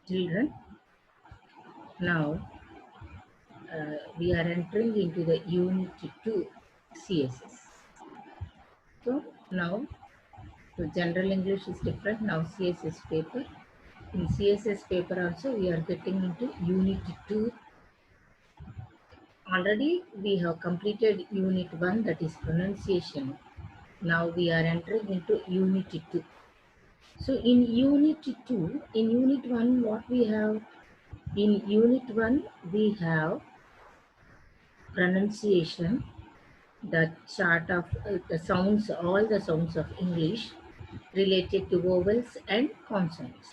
Children, now we are entering into the Unit 2 CSS. So now the General English is different. Now CSS paper. In CSS paper also we are getting into Unit 2. Already we have completed Unit 1, that is pronunciation. Now we are entering into Unit 2. So in Unit 2, in Unit 1 what we have? In Unit 1 we have pronunciation, the chart of the sounds, all the sounds of English related to vowels and consonants.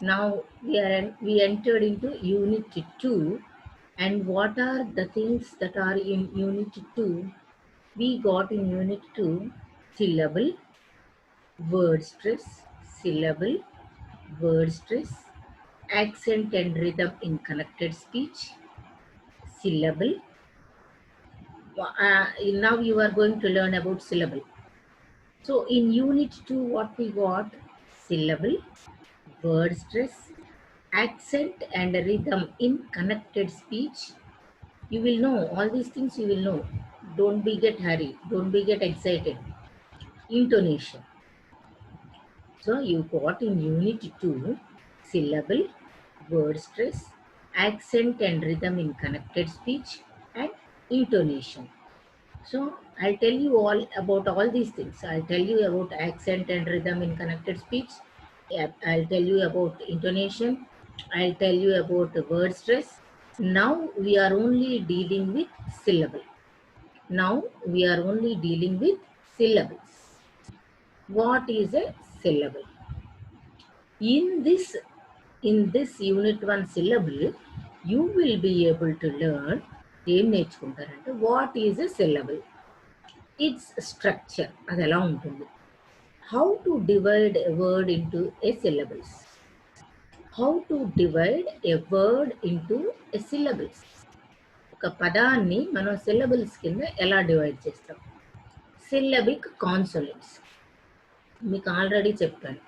Now we entered into Unit 2, and what are the things that are in Unit 2? We got in Unit 2 syllable, word stress, syllable, word stress, accent and rhythm in connected speech, syllable. Now you are going to learn about syllable. So in Unit 2, what we got? Syllable, word stress, accent and rhythm in connected speech. You will know all these things. You will know. Don't be get hurry. Don't be get excited. Intonation. So you got in Unit 2 syllable, word stress, accent and rhythm in connected speech, and intonation. So I'll tell you all about all these things. I'll tell you about accent and rhythm in connected speech. I'll tell you about intonation. I'll tell you about the word stress. Now we are only dealing with syllable. Now we are only dealing with syllables. What is a syllable? In this Unit 1 syllable, you will be able to learn what is a syllable. Its structure, how to divide a word into a syllables. How to divide a word into a syllables. ఒక పదాన్ని మనం syllables కింద ఎలా divide చేస్తాం? సిల్లబిక్ consonants మీకు already చెప్పాను.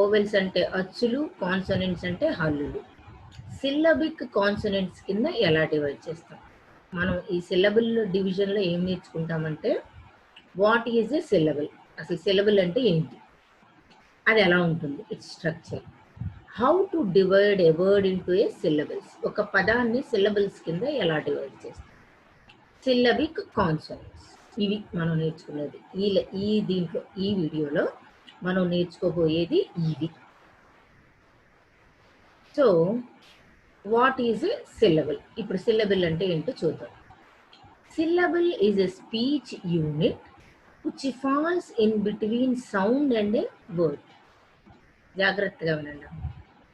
Vowels అంటే అచ్చులు, కాన్సోనెంట్స్ అంటే హల్లులు. సిల్లబిక్ కాన్సోనెంట్స్ కింద ఎలా డివైడ్ చేస్తాం? మనం ఈ సిలబుల్ డివిజన్లో ఏం నేర్చుకుంటామంటే, వాట్ ఈజ్ ఏ సిలబుల్, అసలు సిలబుల్ అంటే ఏంటి, అది ఎలా ఉంటుంది, it's structure. How to divide A word into A syllables, ఒక పదాన్ని సిలబుల్స్ కింద ఎలా డివైడ్ చేస్తాం? సిల్లబిక్ కాన్సోనెంట్స్, ఇవి మనం నేర్చుకునేది. దీంట్లో ఈ వీడియోలో మనం నేర్చుకోబోయేది ఇవి. So what is a syllable? ఇప్పుడు సిల్లబుల్ అంటే ఏంటో చూద్దాం. Syllable is a speech unit which falls in between sound and a word. జాగ్రత్తగా వినండి.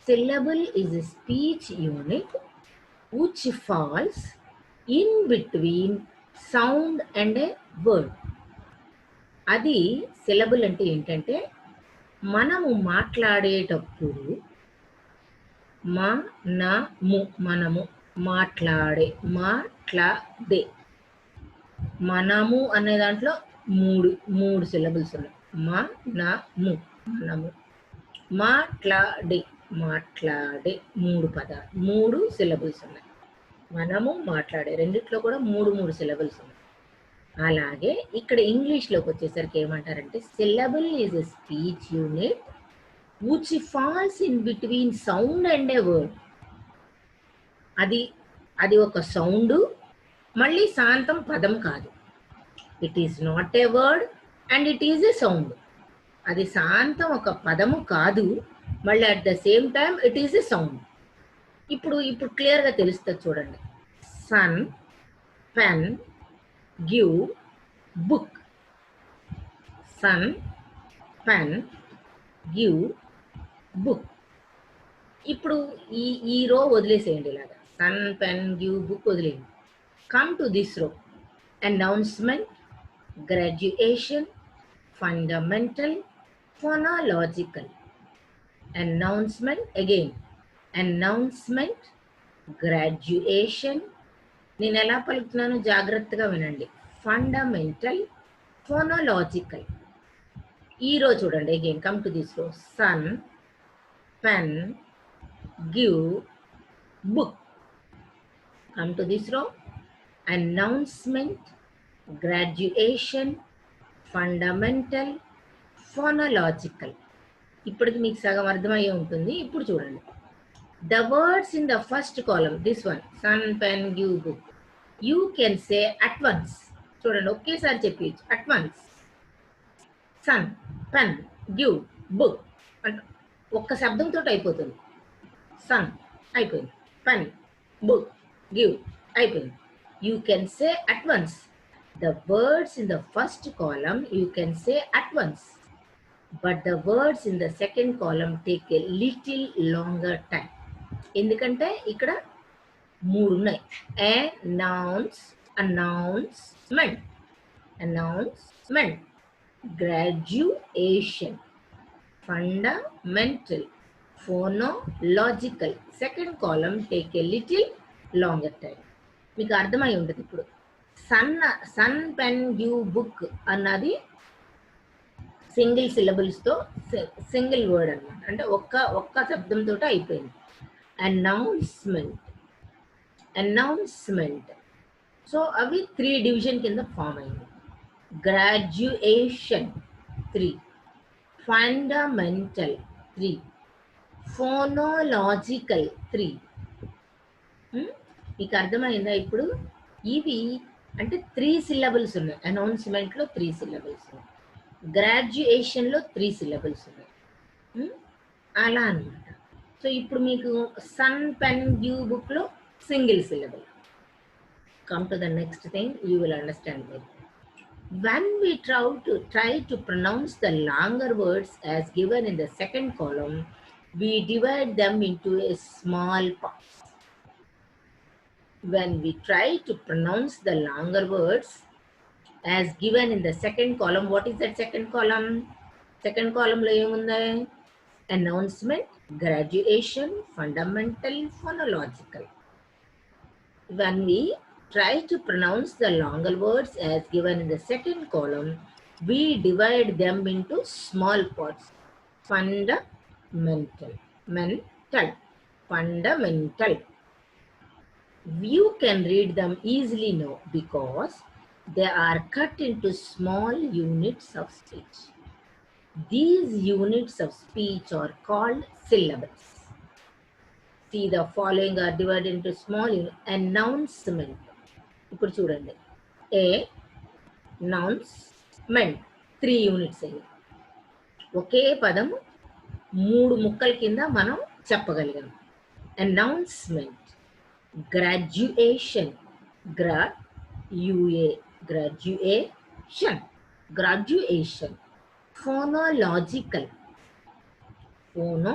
Syllable is a speech unit which falls in between sound and a word. అది syllable అంటే ఏంటంటే, మనము మాట్లాడేటప్పుడు మనము మాట్లాడే మనము అనే దాంట్లో మూడు సిలబుల్స్ ఉన్నాయి. మనము మాట్లాడే మూడు సిలబుల్స్ ఉన్నాయి. మనము మాట్లాడే రెండిట్లో కూడా మూడు సిలబుల్స్ ఉన్నాయి. అలాగే ఇక్కడ ఇంగ్లీష్లోకి వచ్చేసరికి ఏమంటారంటే, syllable is a speech unit which falls in between sound and a word. అది ఒక సౌండ్, మళ్ళీ శాంతం పదం కాదు. It is not a word and it is a sound. అది శాంతం ఒక పదము కాదు, మళ్ళీ at the same time it is a sound. ఇప్పుడు క్లియర్గా తెలుస్తుంది చూడండి. Sun, pen, give, book. Sun, pen, give, book. ఇప్పుడు ఈ రో వదిలేసేయండి. ఇలాగా సన్, పెన్, గివ్, బుక్ వదిలేయండి. Come to this row. Announcement, graduation, fundamental, phonological. Announcement again. Announcement, graduation. నేను ఎలా పలుకుతున్నానో జాగ్రత్తగా వినండి. Fundamental, phonological. ఈ రో చూడండి. Again come to this row. Sun, pen, give, book. Come to this row. Announcement, graduation, fundamental, phonological. ఇప్పటికి మీకు సగం అర్థమయ్యే ఉంటుంది. ఇప్పుడు చూడండి. The words in the first column, this one, sun, pen, give, book. You can say at once. చూడండి, ఒకేసారి చెప్పచ్చు. At once. Sun, pen, give, book. అంటే ఒక్క శబ్దంతో అయిపోతుంది. Sun అయిపోయింది. Pen, book, give అయిపోయింది. You can say at once. The words in the first column you can say at once. But the words in the second column take a little longer time. ఎందుకంటే ఇక్కడ 3 ఉన్నాయి. announcement, graduation, fundamental, phonological. Second column take a little longer time. మీకు అర్థమై ఉంటుంది. ఇప్పుడు sun pen give book అన్నది single సిలబుల్స్తో single word అనమాట. అంటే ఒక్క శబ్దంతో అయిపోయింది. అనౌన్స్మెంట్. సో అవి 3 డివిజన్ కింద ఫామ్ అయింది. Graduation 3, fundamental 3, phonological 3. మీకు అర్థమైందా? ఇప్పుడు ఇవి అంటే 3 సిలబుల్స్ ఉన్నాయి. అనౌన్స్మెంట్లో 3 సిలబుల్స్ ఉన్నాయి. గ్రాడ్యుయేషన్లో 3 సిలబుల్స్ ఉన్నాయి. అలా అనమాట. సో ఇప్పుడు మీకు సన్ పెన్ గివ్ బుక్లో single syllable. Come to the next thing, you will understand very. When we try to pronounce the longer words as given in the second column, we divide them into a small parts. When we try to pronounce the longer words as given in the second column, what is that second column? Second column lo emundi? Announcement, graduation, fundamental, phonological. When we try to pronounce the longer words as given in the second column, we divide them into small parts. Fundamental. You can read them easily now because they are cut into small units of speech. These units of speech are called syllables. See, the following are divided into small units. Announcement. ఇప్పుడు చూడండి, announcement 3 units అయ్యి ఒకే పదం 3 ముక్కల కింద మనం చెప్పగలిగాం. Announcement, graduation, graduation, phonological, phono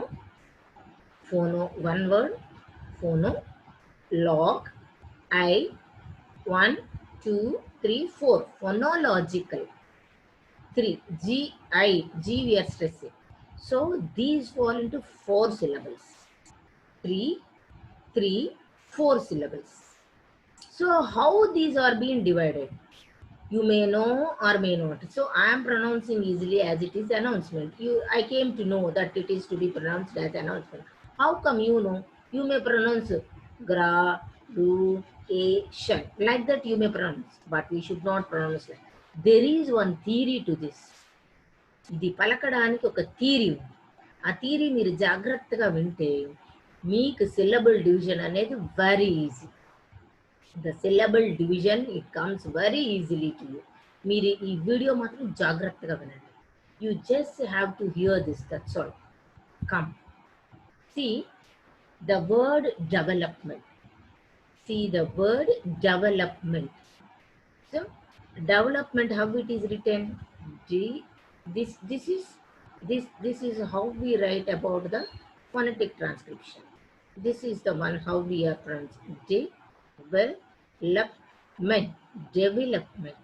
one word, phono, log, 1, 2, 3, 4, phonological. 3, G we are stressing. So these fall into 4 syllables. 3, 4 syllables. So how these are being divided? You may know or may not. So I am pronouncing easily as it is announcement. I came to know that it is to be pronounced as announcement. How come you know? You may pronounce graduation. Like that you may pronounce, but we should not pronounce like. There is one theory to this. ఇది పలకడానికి ఒక theory ఉంది. ఆ theory మీరు జాగ్రత్తగా వింటే మీకు syllable division అనేది very easy. The syllable division it comes very easily to you. మీరు ఈ వీడియో మాత్రం జాగ్రత్తగా వినండి. You just have to hear this, that's all. Come see the word development. See the word development. So development, how it is written? This is how we write about the phonetic transcription. This is the one how we are pronouncing. Development,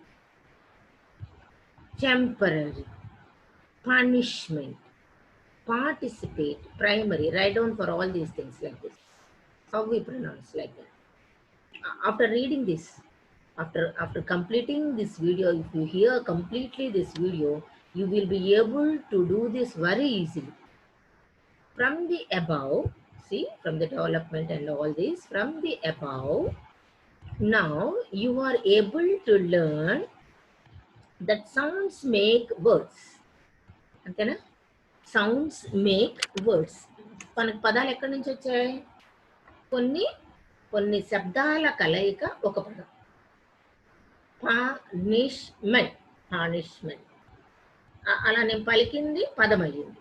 temporary, punishment, participate, primary. Write down for all these things like this. How we pronounce like that. After reading this, after completing this video, if you hear completely this video, you will be able to do this very easily. From the above, See, from the development and all this, from the above, now you are able to learn that sounds make words. అంతేనా? Sounds make words. మనకు పదాలు ఎక్కడి నుంచి వచ్చాయి? కొన్ని కొన్ని శబ్దాల కలయిక ఒక పదం. పానిష్మెంట్, పానిష్మెంట్. అలా నేను పలికింది పదం అయ్యింది.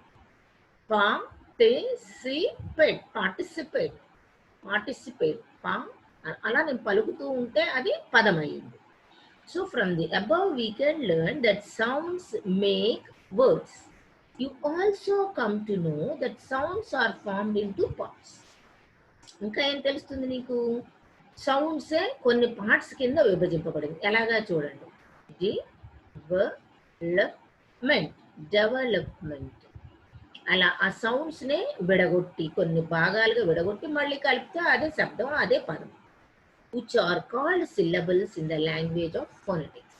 Participate, participate, participate. అలా నేను పలుకుతూ ఉంటే అది పదం అయ్యింది. So from the above we can learn that sounds make words. You also come to know that sounds are formed into parts. ఇంకా ఏం తెలుస్తుంది నీకు? సౌండ్సే కొన్ని పార్ట్స్ కింద విభజింపబడింది. ఎలాగా చూడండి. Development, development. అలా ఆ సౌండ్స్నే విడగొట్టి కొన్ని భాగాలుగా విడగొట్టి మళ్ళీ కలిపితే అదే శబ్దం, అదే పదం. which are called syllables in the language of phonetics.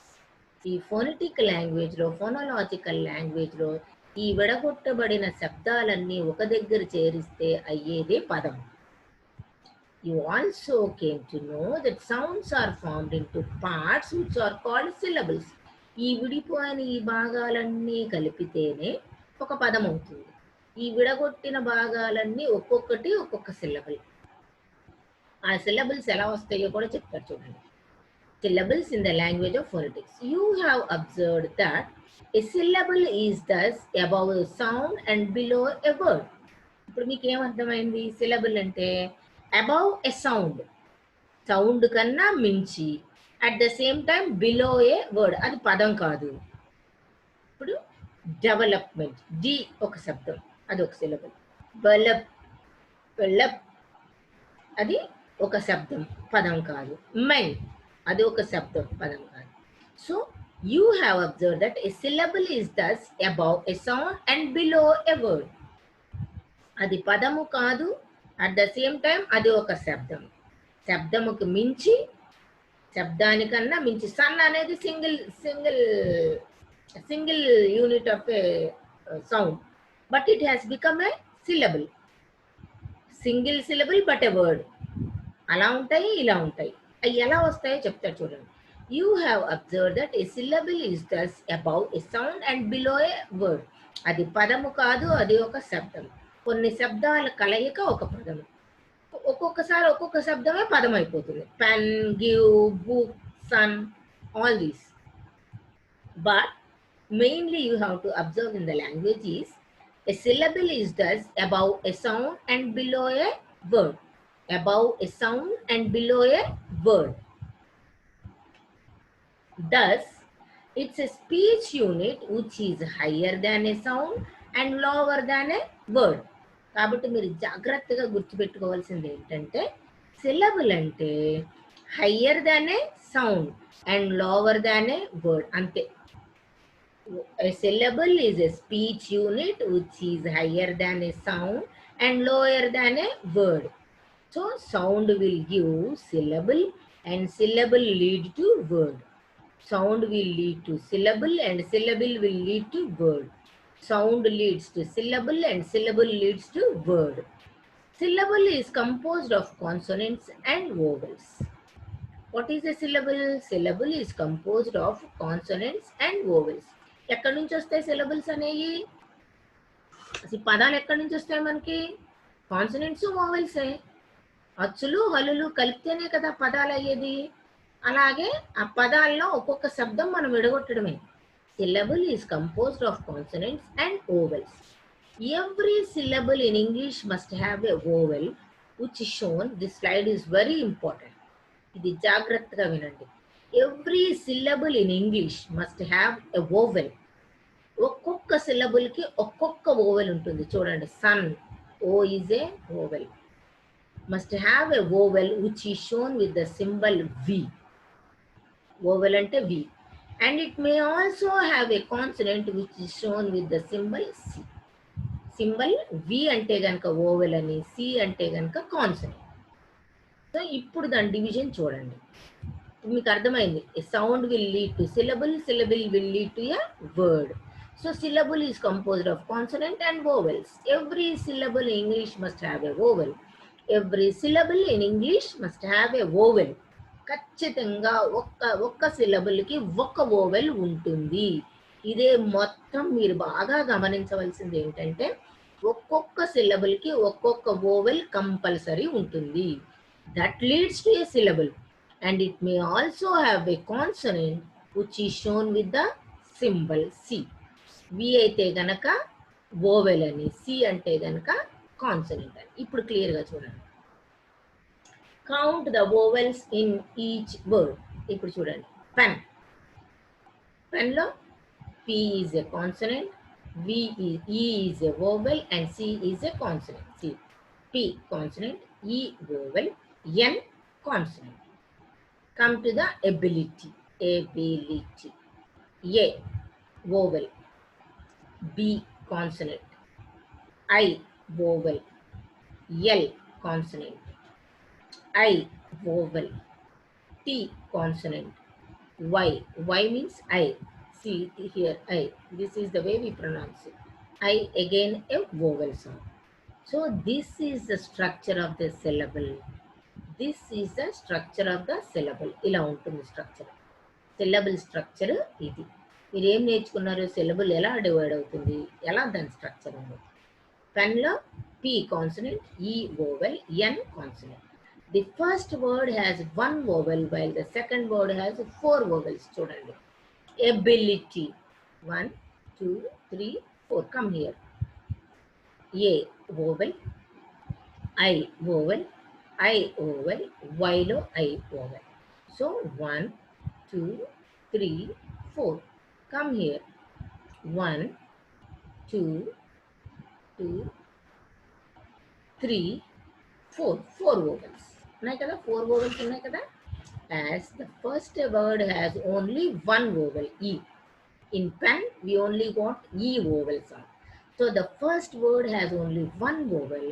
ఈ ఫోనెటిక్ లాంగ్వేజ్లో, ఫోనోలాజికల్ లాంగ్వేజ్లో ఈ విడగొట్టబడిన శబ్దాలన్నీ ఒక దగ్గర చేరిస్తే అయ్యేదే పదం. You also came to know that sounds are formed into parts which are called syllables. ఈ విడిపోయిన ఈ భాగాలన్నీ కలిపితేనే ఒక పదం అవుతుంది. ఈ విడగొట్టిన భాగాలన్నీ ఒక్కొక్కటి ఒక్కొక్క సిల్లబుల్. ఆ సిల్లబుల్స్ ఎలా వస్తాయో కూడా చెప్తారు చూడండి. Syllables in the language of phonetics. You have observed that a syllable is thus above a sound and below a word. ఇప్పుడు మీకు ఏమర్థమైంది? సిలబుల్ అంటే అబౌవ్ ఎ సౌండ్, సౌండ్ కన్నా మించి, at the same time below a word, అది పదం కాదు. ఇప్పుడు డెవలప్మెంట్, డి ఒక శబ్దం, అది ఒక సిలబుల్. బెలప్, బెలప్ అది ఒక శబ్దం, పదం కాదు. మెన్ అది ఒక శబ్దం, పదం కాదు. So you have observe that a syllable is thus above a sound and below a word. అది పదము కాదు, అట్ ద సేమ్ టైం అది ఒక శబ్దం. శబ్దముకు మించి, శబ్దానికన్నా మించి. సన్ అనేది single single single unit of a sound, but it has become a syllable. Single syllable but a word. అలా ఉంటాయి, ఇలా ఉంటాయి. అవి ఎలా వస్తాయో చెప్తారు చూడండి. You have observe that a syllable is thus above a sound and below a word. అది పదము కాదు, అది ఒక శబ్దం. కొన్ని శబ్దాల కలయిక ఒక పదము. ఒక్కొక్కసారి ఒక్కొక్క శబ్దమే పదం అయిపోతుంది. Pen, give, book, sun, all these. But mainly you have to observe in the language is a syllable is thus above a sound and below a word. Above a sound and below a word. Thus, it's a speech unit which is higher than a sound and lower than a word. కాబట్టి మీరు జాగ్రత్తగా గుర్తుపెట్టుకోవాల్సింది ఏంటంటే, syllable అంటే higher than A sound and lower than A word, అంతే. A syllable is a speech unit which is higher than a sound and lower than a word. So sound will give syllable and syllable lead to word. Sound will lead to syllable and syllable will lead to word. Sound leads to syllable and syllable leads to word. Syllable is composed of consonants and vowels. What is a syllable? Syllable is composed of consonants and vowels. ఎక్కడి నుంచి వస్తాయి syllables అనేవి? అసలు పదాలు ఎక్కడి నుంచి వస్తాయి మనకి? కాన్సనెంట్స్, వోవెల్సే. అచ్చులు హల్లులు కలిపితేనే కదా పదాలు అయ్యేది. అలాగే ఆ పదాల్లో ఒక్కొక్క శబ్దం మనం విడగొట్టడమే. Syllable is composed of consonants and vowels. Every syllable in English must have a vowel which is shown. This slide is very important. ఇది జాగ్రత్తగా వినండి. Every syllable in English must have a vowel. ఒక్కొక్క సిలబుల్కి ఒక్కొక్క vowel ఉంటుంది. చూడండి, sun, O is a vowel. Must have a vowel which is shown with the symbol V. Vowel అంటే V. And it may also have a consonant which is shown with the symbol C. Symbol V అంటే కనుక vowel అని, C అంటే కనుక consonant. So ఇప్పుడు దాని division చూడండి. మీకు అర్థమైంది. A sound will lead to syllable, syllable will lead to a word. So syllable is composed of consonant and vowels. Every syllable in English must have a vowel. Every syllable in English must have a vowel. ఖచ్చితంగా ఒక్క సిలబుల్కి ఒక్క vowel ఉంటుంది. ఇదే మొత్తం మీరు బాగా గమనించవలసింది ఏంటంటే ఒక్కొక్క సిలబుల్కి ఒక్కొక్క వోవెల్ కంపల్సరీ ఉంటుంది. That leads to A syllable and it may also have a consonant which is shown with the symbol C. V అయితే గనక వోవెల్ అని, C అంటే గనక కాన్సనెంట్ అని. ఇప్పుడు క్లియర్గా చూడండి. Count the vowels in each word. ఇప్పుడు చూడండి. పెన్, పెన్లో P is a consonant, E is a vowel and C is a consonant. C, P consonant, E vowel, N consonant. Come to the ability. Ability. A vowel, B consonant, I vowel, L consonant, I vowel, T consonant, Y means I. See here I. This is the way we pronounce it. I again a vowel sound. So this is the structure of the syllable. This is the structure of the syllable. ఇలా ఉంటుంది structure. Syllable structure ఇది. మీరు ఏం నేర్చుకున్నారు? Syllable ఎలా divide అవుతుంది, ఎలా దాని స్ట్రక్చర్ ఉంది. పెన్లో P consonant, E vowel, N consonant. The first word has one vowel while the second word has 4 vowels. చూడండి. Ability. 1, 2, 3, 4. Come here. A vowel, I vowel, I vowel, Y lo I vowel. So 1, 2, 3, 4. Come here. 1, 2, 2, 3, 4. 4 vowels. ఉన్నాయి కదా, 4 vowels ఉన్నాయి కదా. As the first word has only one vowel, E. In pen, we only got E vowel sound. So the first word has only one vowel.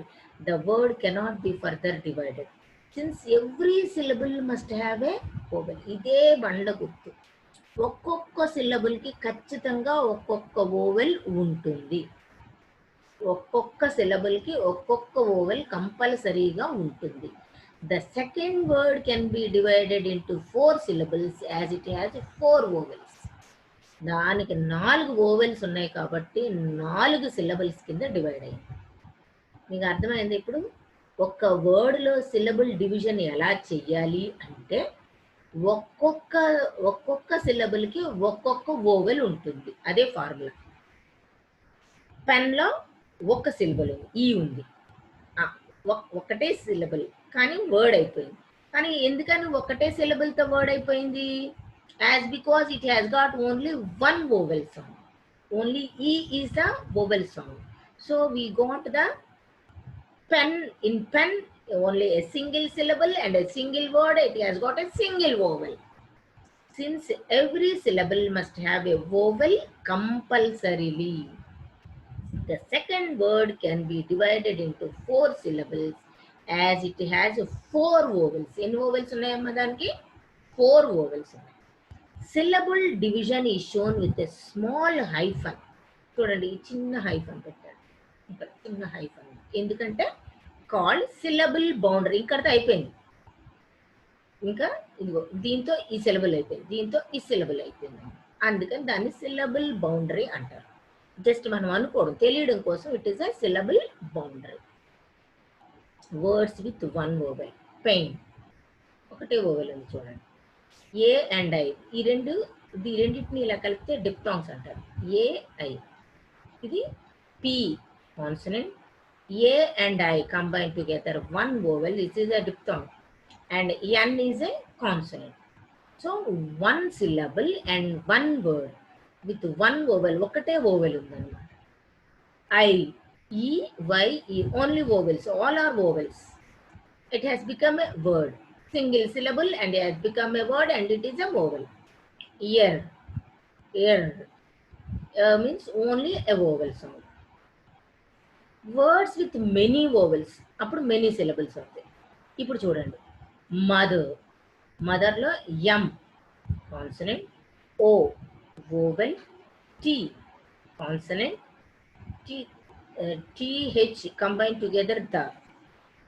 The word cannot be further divided. Since every syllable must have a vowel. ఇదే బండ్ల గుర్తు. ఒక్కొక్క సిలబుల్కి ఖచ్చితంగా ఒక్కొక్క vowel ఉంటుంది. ఒక్కొక్క సిలబుల్కి ఒక్కొక్క vowel కంపల్సరీగా ఉంటుంది. The second word can be divided into 4 syllables as it has 4 vowels. దానికి 4 vowels ఉన్నాయి కాబట్టి 4 syllables కింద డివైడ్ అయ్యింది. మీకు అర్థమైంది? ఇప్పుడు ఒక్క వర్డ్లో సిలబుల్ డివిజన్ ఎలా చెయ్యాలి అంటే ఒక్కొక్క సిలబుల్కి ఒక్కొక్క వోవెల్ ఉంటుంది. అదే ఫార్ములా. పెన్లో ఒక్క సిలబుల్ ఉంది, ఈ ఉంది, ఒక్కటే సిలబుల్ కానీ వర్డ్ అయిపోయింది. కానీ ఎందుకని ఒకటే సిలబుల్తో వర్డ్ అయిపోయింది? As because it has got only one vowel sound. Only E is the vowel sound. So we got the pen. In pen only a single syllable and a single word, it has got a single vowel. Since every syllable must have a vowel compulsorily, the second word can be divided into 4 syllables as it has 4 vowels. Any vowels unnayamma daniki? 4 vowels ఉన్నాయి. Syllable division is shown with a small hyphen. చూడండి, చిన్న hyphen పెట్టాడు, ఇక్కడ చిన్న hyphen. ఎందుకంటే called syllable boundary. ఇక్కడతో అయిపోయింది. ఇంకా ఇదిగో దీంతో ఈ సిలబుల్ అయిపోయింది, దీంతో ఈ సిలబుల్ అయిపోయింది. అందుకని దాన్ని సిలబుల్ బౌండరీ అంటారు. జస్ట్ మనం అనుకోవడం, తెలియడం కోసం it is a syllable boundary. Words with one vowel. Pain ఒకటే వోవెల్ ఉంది చూడండి. ఏ అండ్ ఐ, ఈ రెండింటిని ఇలా కలిపితే డిప్టాంగ్స్ అంటారు. A I. ఇది P consonant. A and I combine together one vowel. This is a diphthong, and N is a consonant. So one syllable and one word with one vowel. ఒకటే vowel ఉందన్నమాట. I, E, Y, E, only vowels. All are vowels. It has become a word. Single syllable and it has become a word and it is a vowel. Ear, ear, means only a vowel sound. Words with many vowels, అప్పుడు many syllables అవుతాయి. ఇప్పుడు చూడండి. Mother, మదర్లో M consonant, O vowel, T consonant, T, TH combined together the,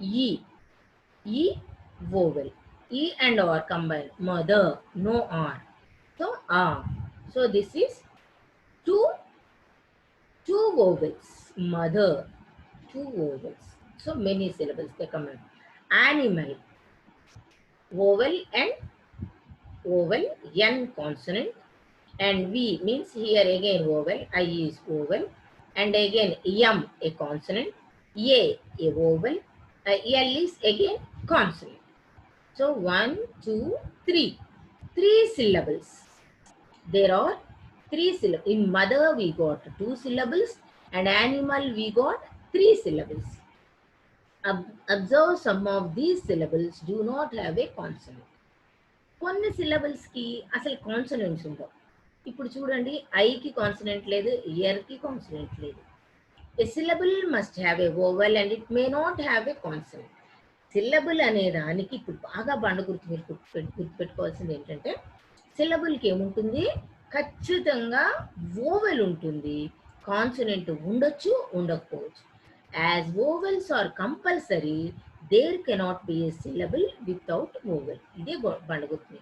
E, E vowel, E and R combined, mother, no R. So So this is two vowels, mother, two vowels. So many syllables they come in. Animal, vowel and vowel, N consonant, and V means here again vowel, I is vowel, and again M a consonant, a vowel, L is again consonant. So 1, 2, 3. 3 syllables. There are 3 syllables. In mother we got 2 syllables and animal we got 3 syllables. Observe some of these syllables do not have a consonant. కొన్ని సిలబుల్స్కి అసలు consonants ఉండవు. ఇప్పుడు చూడండి, ఐకి consonant లేదు, ఇయర్కి consonant లేదు. A syllable must have a vowel and it may not have a consonant. Syllable అనే దానికి ఇప్పుడు బాగా బండ గుర్తు మీరు గుర్తుపెట్టుకోవాల్సింది ఏంటంటే, సిలబుల్కి ఏముంటుంది, ఖచ్చితంగా వోవెల్ ఉంటుంది, కాన్సనెంట్ ఉండొచ్చు ఉండకపోవచ్చు. As vowels are compulsory, there cannot be a syllable without vowel. ఇదే బండ గుర్తు.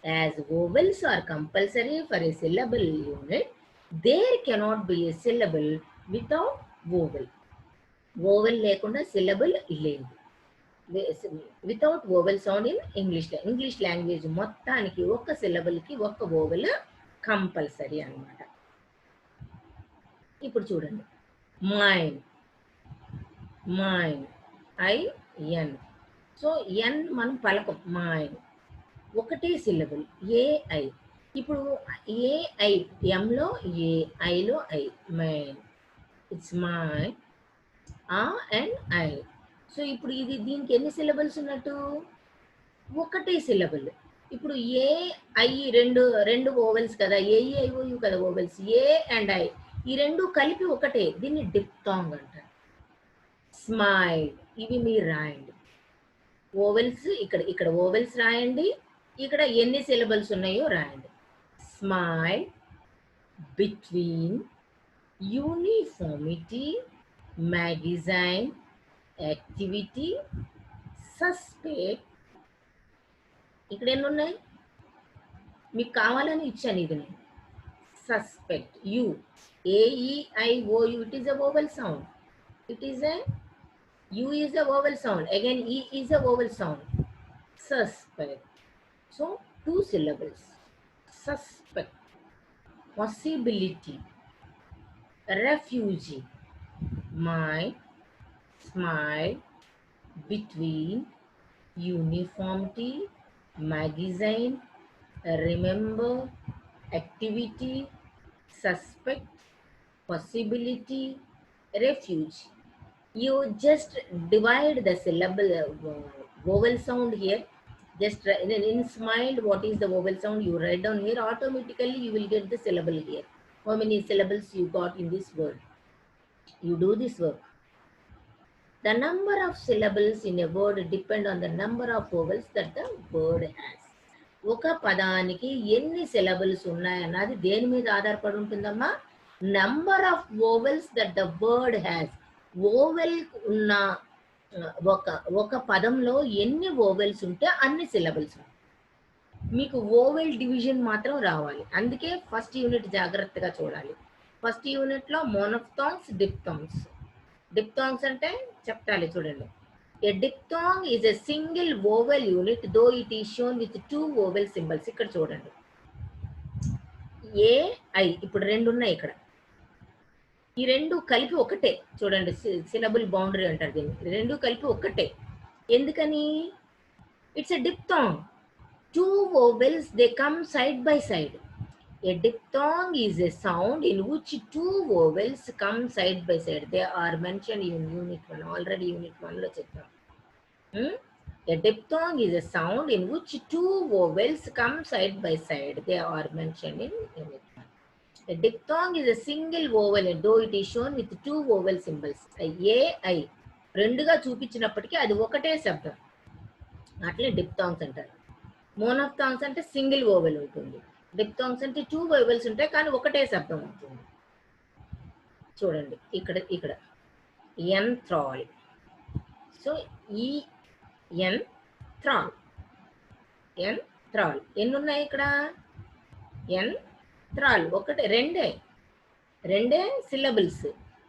As vowels are compulsory for a syllable unit, there cannot be a syllable without vowel. Vowel లేకుండా సిలబుల్ లేదు. Without vowel sound in English language మొత్తానికి ఒక్క సిలబుల్కి ఒక్క vowel compulsory అన్నమాట. ఇప్పుడు చూడండి, మైన్, IN. సో ఎన్ మనం పలకం, మైన్ ఒకటే సిలబుల్, ఏఐ. ఇప్పుడు ఏఐ, ఎంలో ఏ, ఐలో I, mine, it's mine, and I. So ఇప్పుడు ఇది దీనికి ఎన్ని సిలబుల్స్ ఉన్నట్టు, ఒకటే సిలబుల్. ఇప్పుడు ఏ ఐ రెండు ఓవెల్స్ కదా, ఏఈఐఓయు కదా ఓవెల్స్, ఏ అండ్ ఐ ఈ రెండు కలిపి ఒకటే, దీన్ని డిప్థాంగ్ అంటారు. స్మైల్, ఇవి మీరు రాయండి. ఓవెల్స్ ఇక్కడ ఓవెల్స్ రాయండి, ఇక్కడ ఎన్ని సిలబుల్స్ ఉన్నాయో రాయండి. Smile, between, uniformity, magazine, activity, suspect. ఇక్కడ ఎన్ని ఉన్నాయి మీకు కావాలని ఇచ్చాను, ఇది నేను. Suspect, you, AEIOU, it is a vowel sound. It is a, U is a vowel sound. Again, E is a vowel sound. Suspect. So, 2 syllables. Suspect. Possibility. Refugee. My, smile, between, uniformity, magazine, remember, activity, suspect, possibility, refuge. You just divide the syllable vowel sound here. Just in smile, what is the vowel sound, you write down here. Automatically you will get the syllable here. How many syllables you got in this word? You do this work. The number of syllables in a word depend on the number of vowels that the word has. ఒక పదానికి ఎన్ని syllables ఉన్నాయన్నది దేని మీద ఆధారపడి ఉంటుందమ్మా, number of vowels that the word has. Vowel ఉన్న ఒక పదంలో ఎన్ని వోవెల్స్ ఉంటే అన్ని సిలబుల్స్. మీకు వోవెల్ డివిజన్ మాత్రం రావాలి, అందుకే ఫస్ట్ యూనిట్ జాగ్రత్తగా చూడాలి. ఫస్ట్ యూనిట్లో మోనోఫ్థాంగ్స్, డిప్థాంగ్స్. డిప్థాంగ్స్ అంటే చెప్తాలి, చూడండి. A diphthong is a single vowel unit though it is shown with 2 vowel symbols. ఇక్కడ చూడండి, ఏఐ ఇప్పుడు రెండు ఉన్నాయి ఇక్కడ, ఈ రెండు కలిపి ఒకటే. చూడండి, సిలబుల్ బౌండరీ అంటారు దీన్ని. రెండు కలిపి ఒకటే. ఎందుకని? It's a diphthong. 2 vowels, they come side by side. A diphthong is a sound in which 2 vowels come side by side. They are mentioned in unit 1. Already unit 1 lo cheppam. A diphthong is a sound in which 2 vowels come side by side. They are mentioned in unit 1. A diphthong is a single vowel, though it is shown with 2 vowel symbols. AI రెండుగా చూపించినప్పటికీ అది ఒకటే శబ్దం, అట్లే డిప్థాంగ్స్ అంటారు. మోనోఫ్థాంగ్స్ అంటే single vowel ఉంటుంది. డిప్థాంగ్స్ అంటే 2 vowels ఉంటాయి కానీ ఒకటే శబ్దం ఉంటుంది. చూడండి ఇక్కడ ఇక్కడ ఎంథ్రాల్. సో ఈ ఎంథ్రాల్, ఎంథ్రాల్ ఎన్ని ఉన్నాయి ఇక్కడ? ఎంథ్రాల్ ఒకటే, రెండే సిలబుల్స్.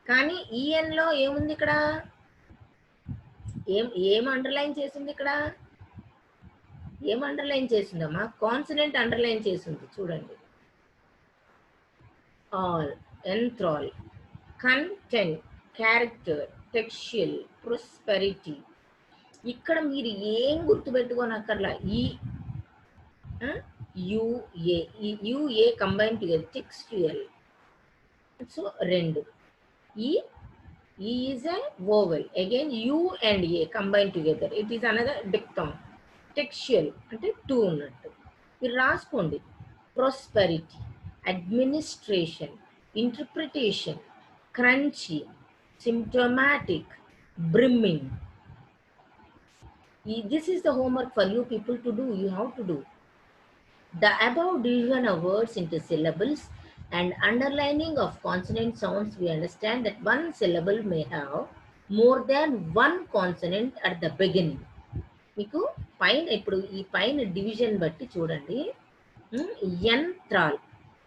కానీ ఈఎన్లో ఏముంది ఇక్కడ? ఏం అండర్లైన్ చేసింది ఇక్కడ? ఏం అండర్లైన్ చేసిందమ్మా? కాన్సనెంట్ అండర్లైన్ చేసింది చూడండి. All, enthrall, content, character, textual, prosperity. ఇక్కడ మీరు ఏం గుర్తుపెట్టుకోనక్కర్లా. ఈ యుఏ, ఈ U A combine together, textual. So రెండు. ఈ is a vowel. Again U and A combined together, it is another diphthong. Textual అంటే టూ ఉన్నట్టు. మీరు రాసుకోండి. Prosperity, administration, interpretation, crunchy, symptomatic, brimming. This is the homework for you people to do. You have to do. The above division of words into syllables and underlining of consonant sounds, we understand that one syllable may have more than one consonant at the beginning. మీకు పైన ఇప్పుడు ఈ పైన division బట్టి చూడండి. యంత్రాల్,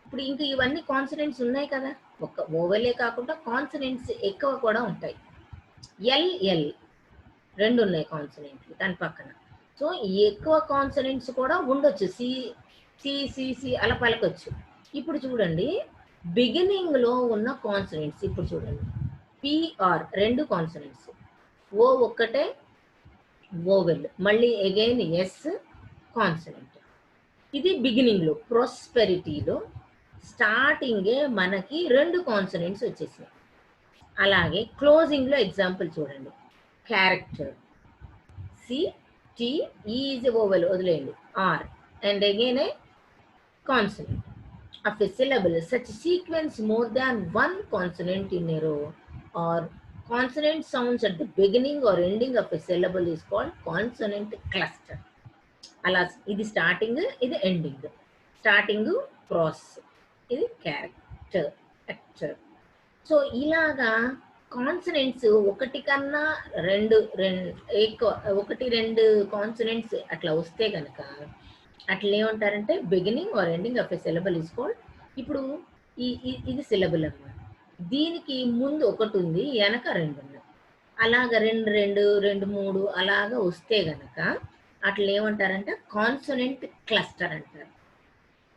ఇప్పుడు ఇంకా ఇవన్నీ కాన్సనెంట్స్ ఉన్నాయి కదా, ఒక ఓవెలే కాకుండా కాన్సనెంట్స్ ఎక్కువ కూడా ఉంటాయి. ఎల్ రెండు ఉన్నాయి కాన్సనెంట్లు దాని పక్కన. సో ఎక్కువ కాన్సనెంట్స్ కూడా ఉండొచ్చు. సి అలా పలకొచ్చు. ఇప్పుడు చూడండి బిగినింగ్లో ఉన్న కాన్సనెంట్స్. ఇప్పుడు చూడండి పిఆర్ రెండు కాన్సనెంట్స్, ఓ ఒక్కటే ఓవెల్, మళ్ళీ అగైన్ ఎస్ కాన్సనెంట్. ఇది బిగినింగ్లో. ప్రాస్పెరిటీలో స్టార్టింగే మనకి రెండు కాన్సనెంట్స్ వచ్చేసినాయి. అలాగే క్లోజింగ్లో ఎగ్జాంపుల్ చూడండి. క్యారెక్టర్, సి ఈజ్ ఓవెల్ వదిలేయండి, R and again a consonant of a syllable. Such sequence more than one consonant in a row or consonant sounds at the beginning or ending of a syllable is called consonant cluster. అలా ఇది starting, ఇది ending. Starting pros, ఇది character, actor. So ఇలాగా consonants ఒకటి కన్నా ఎక్కువ, ఒకటి రెండు కాన్సనెంట్స్ అట్లా వస్తే కనుక అట్లా ఏమంటారంటే beginning are ending of a syllable is called. ఇప్పుడు ఇది సిలబుల్ అన్నమాట. దీనికి ముందు ఒకటి ఉంది, వెనక రెండు ఉన్నాయి. అలాగ రెండు మూడు అలాగా వస్తే గనక అట్లా ఏమంటారంటే కాన్సోనెంట్ క్లస్టర్ అంటారు.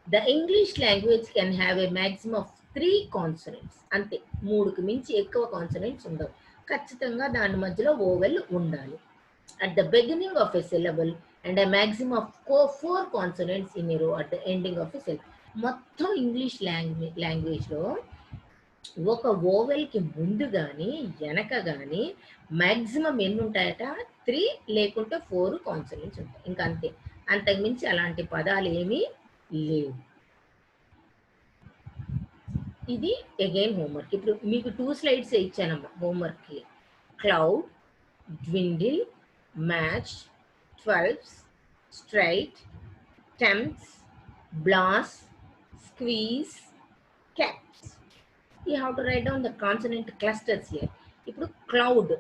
The English language can have a maximum of 3 consonants. అంతే, 3కి మించి ఎక్కువ కాన్సోనెంట్స్ ఉండవు. ఖచ్చితంగా దాని మధ్యలో ఓవెల్ ఉండాలి. At the beginning of a syllable and a maximum of 4 consonants in a row at the ending of a syllable. మొత్తం ఇంగ్లీష్ లాంగ్వేజ్లో ఒక ఓవెల్కి ముందు కానీ వెనక కానీ మ్యాక్సిమం ఎన్ని ఉంటాయట? 3 లేకుంటే 4 కాన్సనెంట్స్ ఉంటాయి. ఇంకా అంతే, అంతకుమించి అలాంటి పదాలు ఏమీ లేవు. ఇది అగైన్ హోంవర్క్. ఇప్పుడు మీకు 2 స్లైడ్స్ ఇచ్చానమ్మా హోంవర్క్కి. Cloud, dwindle, match, 12s, straight, temps, blast, squeeze, caps. You have to write down the consonant clusters here. ఇప్పుడు క్లౌడ్,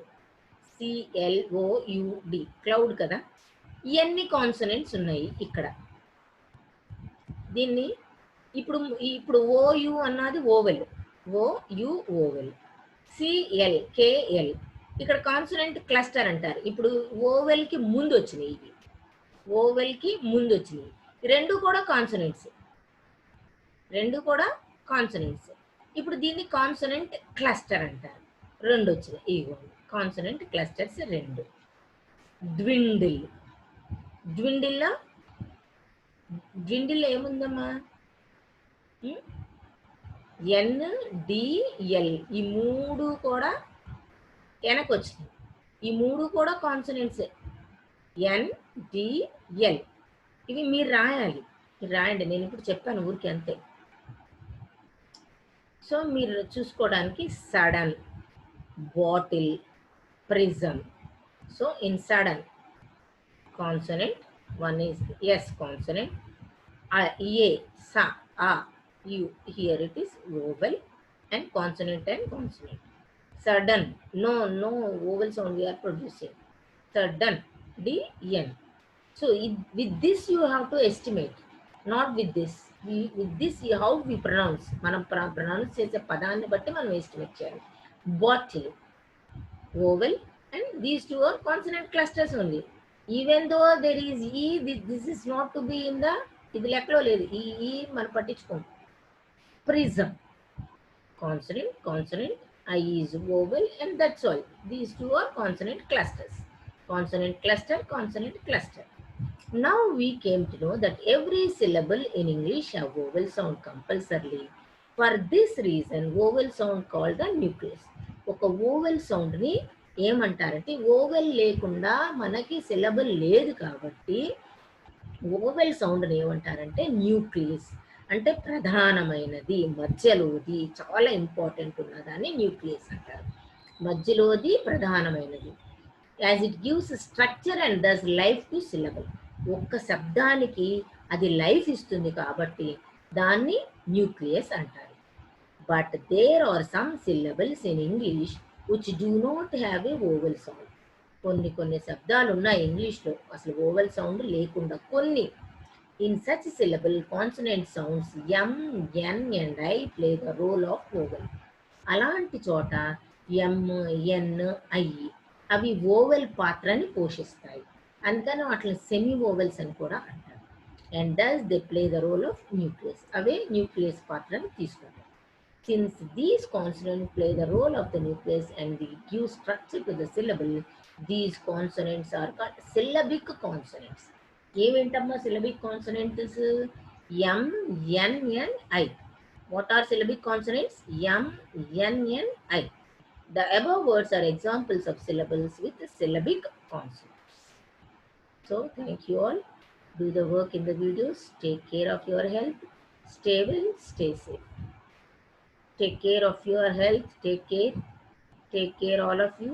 CLOUD, క్లౌడ్ కదా. ఎన్ని కాన్సనెంట్స్ ఉన్నాయి ఇక్కడ? దీన్ని ఇప్పుడు ఓయు అన్నది ఓవెల్, ఓయు ఓవెల్. KL ఇక్కడ కాన్సనెంట్ క్లస్టర్ అంటారు. ఇప్పుడు ఓవెల్కి ముందు వచ్చినాయి, ఇవి ఓవెల్కి ముందు వచ్చినాయి. రెండు కూడా కాన్సనెంట్స్. ఇప్పుడు దీన్ని కాన్సనెంట్ క్లస్టర్ అంటారు. రెండు వచ్చినాయి, ఇవి కాన్సనెంట్ క్లస్టర్స్ రెండు. డ్విండిల్ ఏముందమ్మా? NDL, ఈ మూడు కూడా వెనక్కి వచ్చినాయి. ఈ మూడు కూడా కాన్సనెంట్సే. NDL ఇవి మీరు రాయాలి. రాయండి, నేను ఇప్పుడు చెప్పాను ఊరికి అంతే. సో మీరు చూసుకోవడానికి sudden, bottle, prism. So in sudden consonant, one is S consonant, A, sa, A, U, here it is vowel, and consonant and consonant. Sudden, no vowel sound we are producing. Sudden, D-N. So with this you have to estimate, not with this. With this how we pronounce. మనం pronounce చేసే పదాన్ని బట్టి మనం estimate చేయాలి. Bottle, vowel, and these two are consonant clusters only. Even though there is E, this is not to be in the, ఇది లెక్కలో లేదు. ఈ మనం పట్టించుకోం. Prism, consonant, I is vowel, and that's all. These two are consonant clusters. Consonant cluster. Now we came to know that every syllable in English have vowel sound compulsorily. For this reason, vowel sound called the nucleus. ఒక vowel sound ని ఏమంటారంటే, vowel లేకుండా మనకి syllable లేదు కాబట్టి oval సౌండ్ని ఏమంటారంటే nucleus, అంటే ప్రధానమైనది, మధ్యలోది, చాలా ఇంపార్టెంట్ ఉన్నదాన్ని న్యూక్లియస్ అంటారు. మధ్యలోది, ప్రధానమైనది. As it gives structure and thus life to syllable. ఒక్క శబ్దానికి అది లైఫ్ ఇస్తుంది కాబట్టి దాన్ని న్యూక్లియస్ అంటారు. But there are some syllables in English which do not have a vowel sound. కొన్ని శబ్దాలు ఉన్నాయి ఇంగ్లీష్లో అసలు ఓవెల్ సౌండ్ లేకుండా కొన్ని. In such syllable consonant sounds M, N and I play the role of vowel. అలాంటి చోట ఎం, ఎన్, ఐ అవి ఓవెల్ పాత్రని పోషిస్తాయి. అందుకని వాటిని సెమీ ఓవెల్స్ అని కూడా అంటారు. And thus they play the role of nucleus. అవే న్యూక్లియస్ పాత్రని తీసుకుంటాయి. Since these consonants play the role of the nucleus and they give structure to the syllable, these consonants are called syllabic consonants. ఏమేంటమ్మా syllabic consonants? M, N, N, I. What are syllabic consonants? M, N, N, I. The above words are examples of syllables with syllabic consonants. So thank you all. Do the work in the videos. Take care of your health. Stay well, stay safe. Take care of your health. Take care all of you.